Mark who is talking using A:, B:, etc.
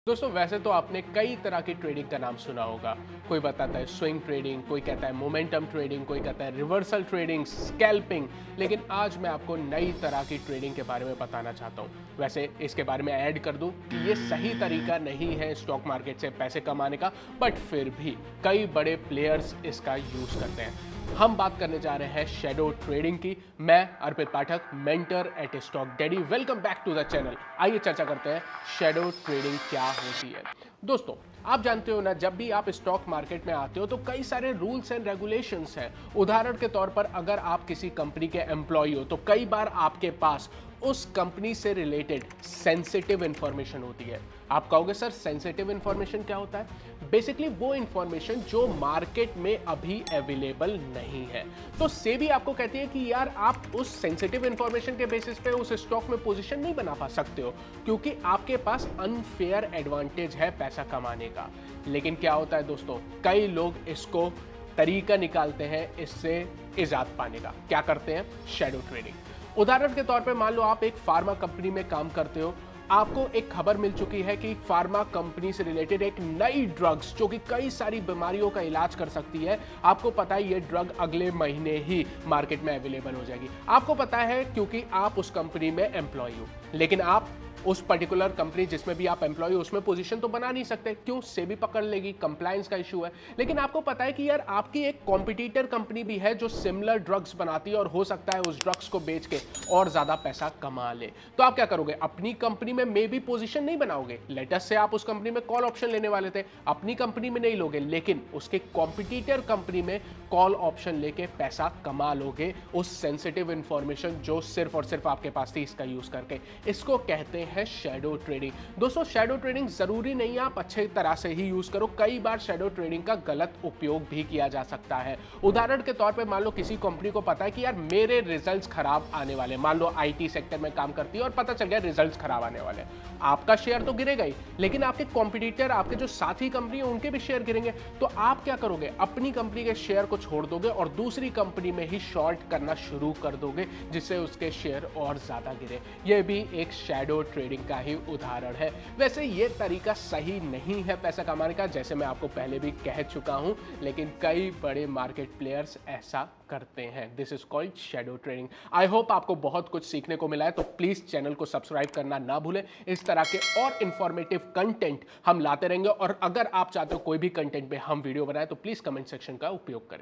A: दोस्तों वैसे तो आपने कई तरह की ट्रेडिंग का नाम सुना होगा। कोई बताता है स्विंग ट्रेडिंग, कोई कहता है मोमेंटम ट्रेडिंग, कोई कहता है रिवर्सल ट्रेडिंग, स्कैल्पिंग। लेकिन आज मैं आपको नई तरह की ट्रेडिंग के बारे में बताना चाहता हूँ। वैसे इसके बारे में ऐड कर दूं कि ये सही तरीका नहीं है स्टॉक मार्केट से पैसे कमाने का, बट फिर भी कई बड़े प्लेयर्स इसका यूज करते हैं। हम बात करने जा रहे हैं शैडो ट्रेडिंग की। मैं Arpit Pathak, mentor at Stock Daddy. Welcome back to the channel. आइए चर्चा करते हैं शैडो ट्रेडिंग क्या होती है। दोस्तों आप जानते हो ना, जब भी आप स्टॉक मार्केट में आते हो तो कई सारे रूल्स एंड रेगुलेशंस हैं। उदाहरण के तौर पर अगर आप किसी कंपनी के एम्प्लॉय हो तो कई बार आपके पास उस कंपनी से रिलेटेड सेंसिटिव इंफॉर्मेशन होती है। आप कहोगे सर सेंसिटिव इंफॉर्मेशन क्या होता है? बेसिकली वो इंफॉर्मेशन जो मार्केट में अभी अवेलेबल नहीं है। तो सेबी आपको कहती है कि यार आप उस सेंसिटिव इंफॉर्मेशन के बेसिस पे उस स्टॉक में पोजीशन नहीं बना पा सकते हो, क्योंकि आपके पास अनफेयर एडवांटेज है पैसा कमाने का। लेकिन क्या होता है दोस्तों, कई लोग इसको तरीका निकालते हैं इससे इजाद पाने का। क्या करते हैं? Shadow trading. उदाहरण के तौर पे मान लो आप एक फार्मा कंपनी में काम करते हो। आपको एक खबर मिल चुकी है कि फार्मा कंपनी से रिलेटेड एक नई ड्रग्स जो कि कई सारी बीमारियों का इलाज कर सकती है, आपको पता है ये ड्रग अगले महीने ही मार्केट में अवेलेबल हो जाएगी। आपको पता है क्योंकि आप उस कंपनी में एम्प्लॉय हो, लेकिन आप उस पर्टिकुलर कंपनी जिसमें भी आप एम्प्लॉय हो उसमें पोजीशन तो बना नहीं सकते। क्यों? सेबी पकड़ लेगी, कंप्लायंस का इशू है। लेकिन आपको पता है कि यार आपकी एक कॉम्पिटिटर कंपनी भी है जो सिमिलर ड्रग्स बनाती है और हो सकता है उस ड्रग्स को बेच के और ज्यादा पैसा कमा ले। तो आप क्या करोगे? अपनी कंपनी में मे बी पोजीशन नहीं बनाओगे। लेटस से आप उस कंपनी में कॉल ऑप्शन लेने वाले थे, अपनी कंपनी में नहीं लोगे, लेकिन उसके कॉम्पिटिटर कंपनी में कॉल ऑप्शन लेके पैसा कमा लोगे उस सेंसिटिव इंफॉर्मेशन जो सिर्फ और सिर्फ आपके पास थी, इसका यूज करके। इसको कहते है शैडो ट्रेडिंग। दोस्तों शैडो ट्रेडिंग जरूरी नहीं है आप अच्छे तरह से ही यूज करो। कई बार शैडो ट्रेडिंग का गलत उपयोग भी किया जा सकता है। उदाहरण के तौर पे मान लो किसी कंपनी को पता है कि यार मेरे रिजल्ट्स खराब आने वाले, मान लो आईटी सेक्टर में काम करती है और पता चल गया रिजल्ट्स खराब आने वाले। आपका शेयर तो गिरेगा ही, लेकिन आपके कॉम्पिटिटर, आपके जो साथी कंपनी है उनके भी शेयर गिरेंगे। तो आप क्या करोगे? अपनी कंपनी के शेयर को छोड़ दोगे और दूसरी कंपनी में ही शॉर्ट करना शुरू कर दोगे, जिससे उसके शेयर और ज्यादा गिरे। यह भी एक शैडो ट्रेडिंग का ही उदाहरण है। वैसे ये तरीका सही नहीं है पैसा कमाने का, जैसे मैं आपको पहले भी कह चुका हूं, लेकिन कई बड़े मार्केट प्लेयर्स ऐसा करते हैं। This is called shadow trading. I hope आपको बहुत कुछ सीखने को मिला है, तो प्लीज चैनल को सब्सक्राइब करना ना भूलें। इस तरह के और इंफॉर्मेटिव कंटेंट हम लाते रहेंगे, और अगर आप चाहते हो कोई भी कंटेंट पे हम वीडियो बनाए तो प्लीज कमेंट सेक्शन का उपयोग करें।